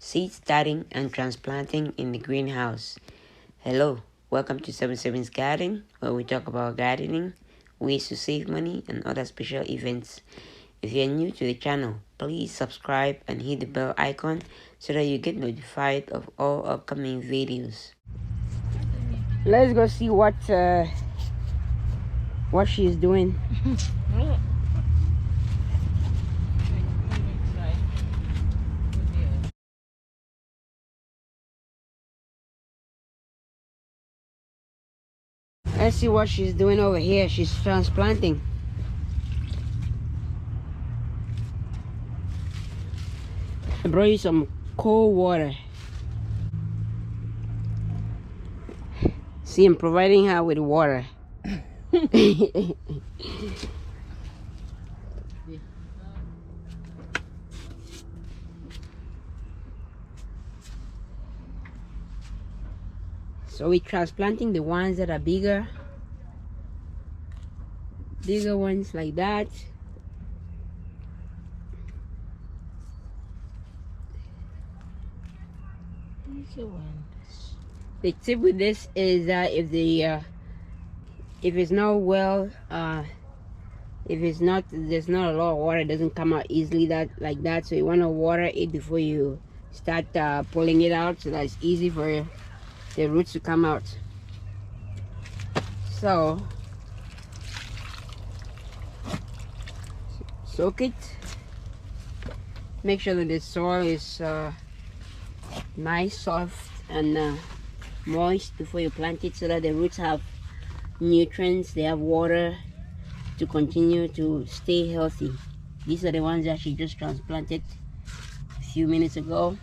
seed starting and transplanting in the greenhouse. Hello, welcome to 77's Garden, where we talk about gardening, ways to save money, and other special events. If you're new to the channel, please subscribe and hit the bell icon so that you get notified of all upcoming videos. Let's go see what she's doing. Let's see what she's doing over here. She's transplanting. I brought you some cold water. See, I'm providing her with water. So we're transplanting the ones that are bigger ones like that. The tip with this is that if it's not well, there's not a lot of water, it doesn't come out easily like that. So you want to water it before you start pulling it out, so that it's easy for the roots to come out. So soak it. Make sure that the soil is nice, soft, and moist before you plant it, so that the roots have nutrients, they have water to continue to stay healthy. These are the ones that she just transplanted a few minutes ago.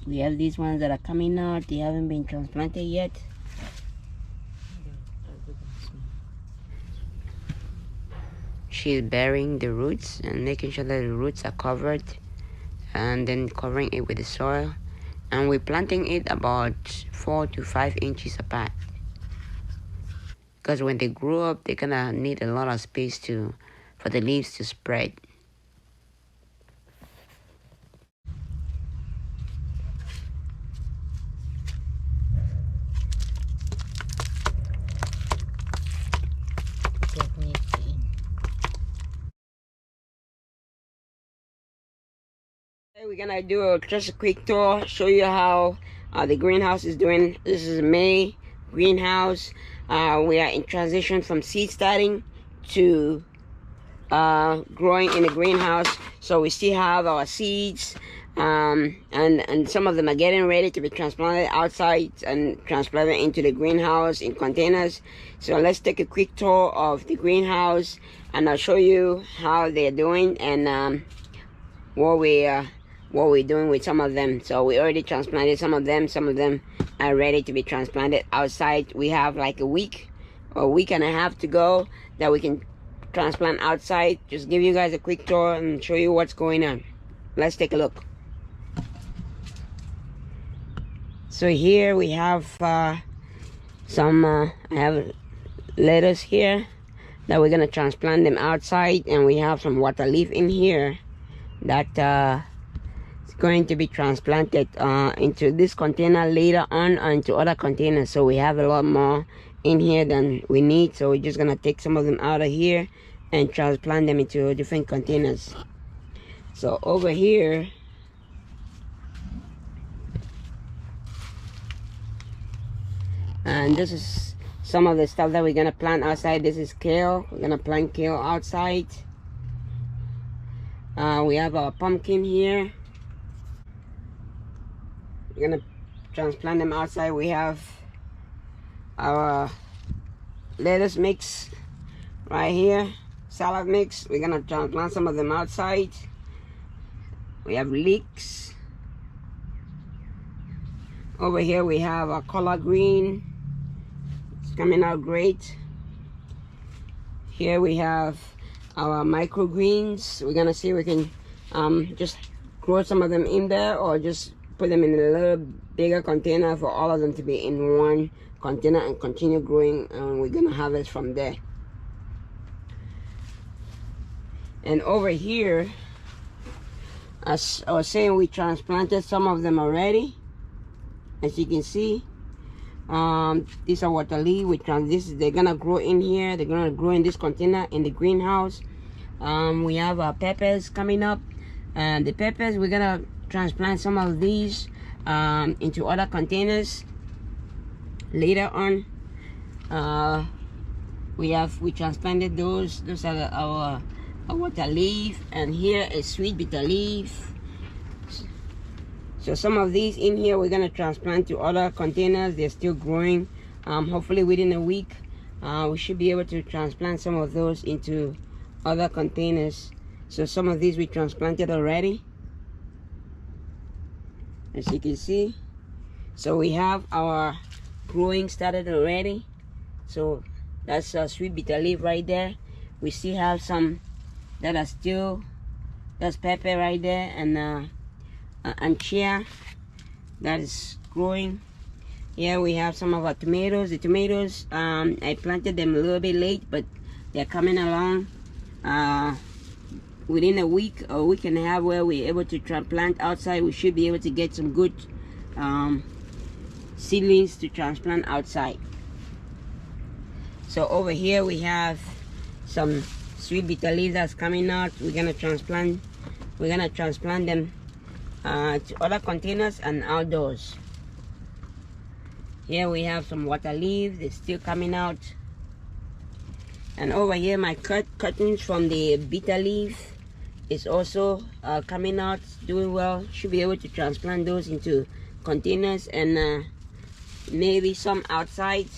We have these ones that are coming out. They haven't been transplanted yet. She's burying the roots and making sure that the roots are covered, and then covering it with the soil. And we're planting it about 4 to 5 inches apart, because when they grow up, they're gonna need a lot of space for the leaves to spread. We're gonna do just a quick tour, show you how the greenhouse is doing. This is May greenhouse. We are in transition from seed starting to growing in the greenhouse. So we still have our seeds, and some of them are getting ready to be transplanted outside and transplanted into the greenhouse in containers. So let's take a quick tour of the greenhouse, and I'll show you how they're doing and what we're doing with some of them. So we already transplanted some of them are ready to be transplanted outside. We have like a week or a week and a half to go that we can transplant outside. Just give you guys a quick tour and show you what's going on. Let's take a look. So here we have I have lettuce here that we're gonna transplant them outside, and we have some Waterleaf in here that going to be transplanted into this container later on, into other containers. So we have a lot more in here than we need, so we're just gonna take some of them out of here and transplant them into different containers. So over here and this is some of the stuff that we're gonna plant outside. This is kale. We're gonna plant kale outside. We have our pumpkin here. We're gonna transplant them outside. We have our lettuce mix right here, salad mix. We're gonna transplant some of them outside. We have leeks. Over here we have a collard green. It's coming out great. Here we have our microgreens. We're gonna see if we can just grow some of them in there, or just put them in a little bigger container for all of them to be in one container and continue growing, and we're gonna harvest from there. And over here, as I was saying, we transplanted some of them already. As you can see, these are Waterleaf. They're gonna grow in here. They're gonna grow in this container in the greenhouse. We have our peppers coming up, and the peppers, we're gonna transplant some of these into other containers later on. We transplanted those. Those are our Waterleaf, and here is sweet bitter leaf. So some of these in here we're gonna transplant to other containers. They're still growing. Hopefully within a week we should be able to transplant some of those into other containers. So some of these we transplanted already, as you can see. So we have our growing started already. So that's a sweet bitter leaf right there. We still have some that are still, that's pepper right there, and chia that is growing. Here we have some of our tomatoes. The tomatoes, I planted them a little bit late, but they're coming along. Within a week or week and a half, where we're able to transplant outside, we should be able to get some good seedlings to transplant outside. So over here we have some sweet bitter leaves that's coming out. We're gonna transplant them to other containers and outdoors. Here we have some water leaves. They're still coming out. And over here my cuttings from the bitter leaf is also coming out, doing well. Should be able to transplant those into containers, and maybe some outside.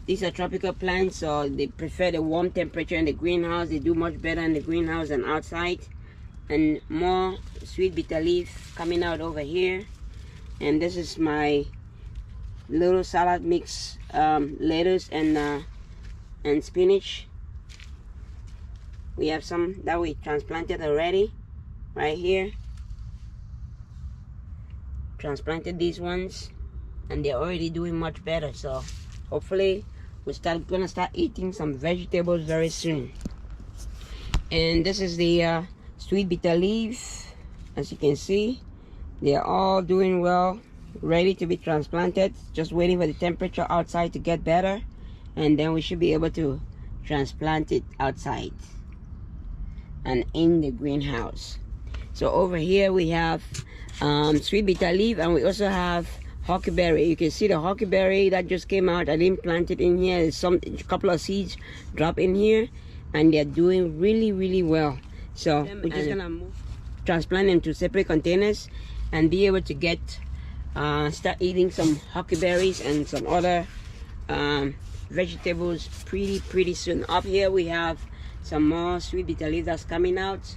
These are tropical plants, so they prefer the warm temperature in the greenhouse. They do much better in the greenhouse than outside. And more sweet bitter leaf coming out over here. And this is my little salad mix, lettuce and spinach. We have some that we transplanted already right here. Transplanted these ones, and they're already doing much better. So hopefully we're gonna start eating some vegetables very soon. And this is the sweet bitter leaf. As you can see, they are all doing well, ready to be transplanted. Just waiting for the temperature outside to get better, and then we should be able to transplant it outside and in the greenhouse. So over here we have sweet bitter leaf, and we also have huckleberry. You can see the huckleberry that just came out. I didn't plant it in here. There's a couple of seeds drop in here, and they're doing really well. So we're just gonna transplant them to separate containers and be able to get start eating some huckleberries and some other vegetables pretty soon. Up here we have some more sweet bitter leaf that's coming out.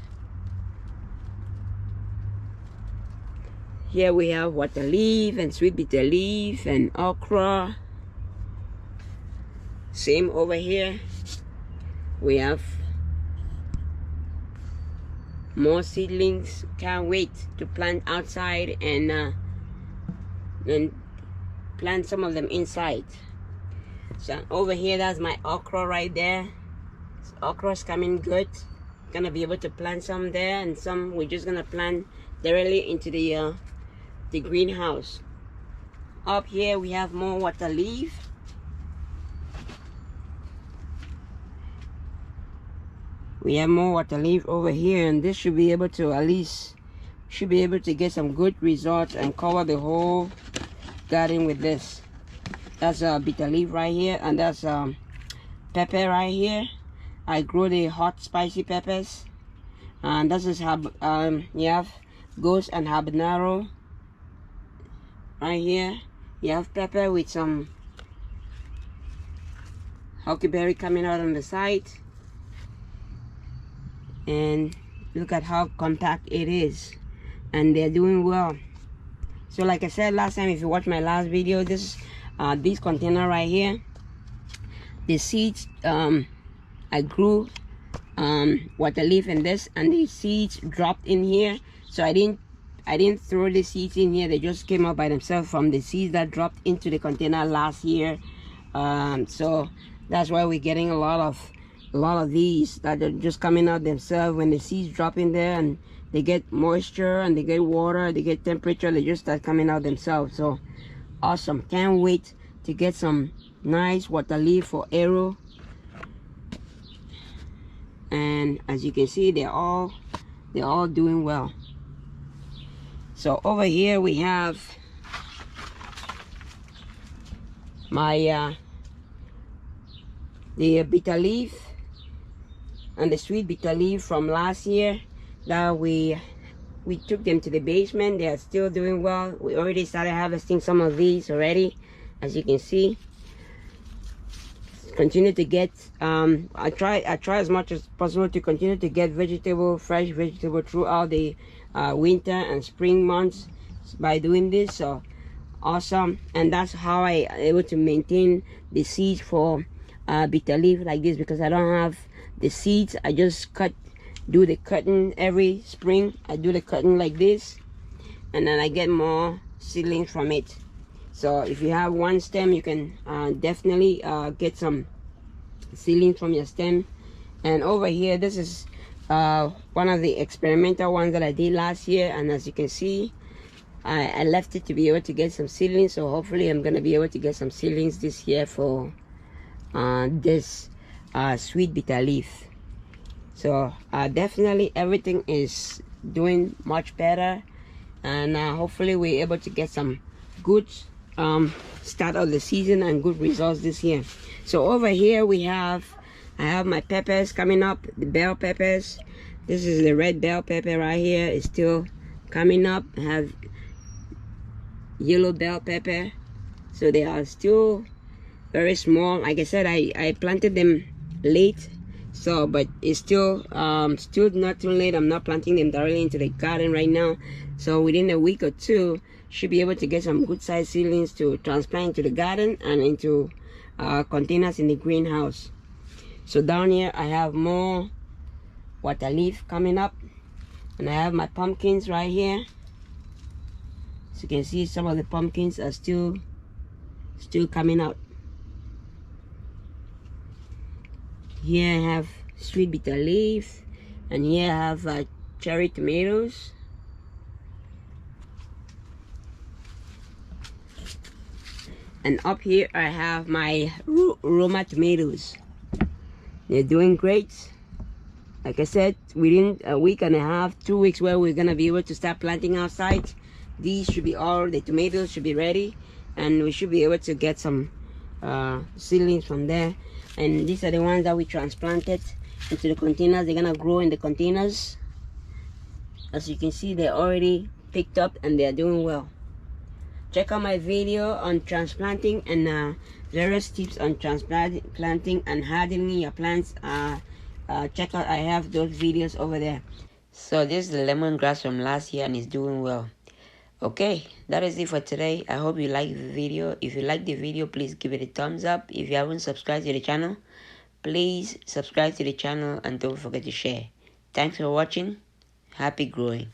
Here we have water leaf and sweet bitter leaf and okra. Same over here. We have more seedlings. Can't wait to plant outside and plant some of them inside. So over here, that's my okra right there. So okra's coming good. Gonna be able to plant some there, and some we're just gonna plant directly into the greenhouse. Up here we have more water leaf. We have more water leaf over here, and this should be able to get some good results and cover the whole garden with this. That's a bitter leaf right here, and that's pepper right here. I grow the hot spicy peppers, and this is you have ghost and habanero. Right here you have pepper with some huckleberry coming out on the side, and look at how compact it is, and they're doing well. So like I said last time, if you watched my last video, this container right here, the seeds, I grew water leaf in this, and the seeds dropped in here. So I didn't throw the seeds in here. They just came up by themselves from the seeds that dropped into the container last year. So that's why we're getting a lot of these that are just coming out themselves when the seeds drop in there, and they get moisture and they get water, they get temperature, they just start coming out themselves. So awesome. Can't wait to get some nice water leaf for arrow. And as you can see, they're all doing well. So over here we have my the bitter leaf and the sweet bitter leaf from last year that we took them to the basement. They are still doing well. We already started harvesting some of these already, as you can see. Continue to get I try as much as possible to continue to get fresh vegetable throughout the winter and spring months by doing this. So awesome. And that's how I able to maintain the seeds for bitter leaf like this, because I don't have the seeds. I just do the cutting every spring. I do the cutting like this, and then I get more seedlings from it. So if you have one stem, you can definitely get some seedlings from your stem. And over here, this is one of the experimental ones that I did last year, and as you can see, I left it to be able to get some seedlings. So hopefully I'm going to be able to get some seedlings this year for this sweet bitter leaf. So definitely everything is doing much better, and hopefully we're able to get some good start of the season and good results this year. So over here I have my peppers coming up, the bell peppers. This is the red bell pepper right here. It's still coming up. I have yellow bell pepper, so they are still very small. Like I said, I planted them late, so but it's still not too late. I'm not planting them directly into the garden right now, so within a week or two should be able to get some good sized seedlings to transplant into the garden and into containers in the greenhouse. So down here I have more water leaf coming up, and I have my pumpkins right here. As you can see, some of the pumpkins are still coming out. Here I have sweet bitter leaf, and here I have cherry tomatoes. And up here I have my Roma tomatoes. They're doing great. Like I said, within a week and a half, 2 weeks, where we're gonna be able to start planting outside, these should be all the tomatoes should be ready, and we should be able to get some seedlings from there. And these are the ones that we transplanted into the containers. They're gonna grow in the containers. As you can see, they're already picked up and they're doing well. Check out my video on transplanting and various tips on transplanting and hardening your plants. Check out, I have those videos over there. So this is the lemongrass from last year and it's doing well. Okay, that is it for today. I hope you like the video. If you like the video, please give it a thumbs up. If you haven't subscribed to the channel, please subscribe to the channel and don't forget to share. Thanks for watching. Happy growing.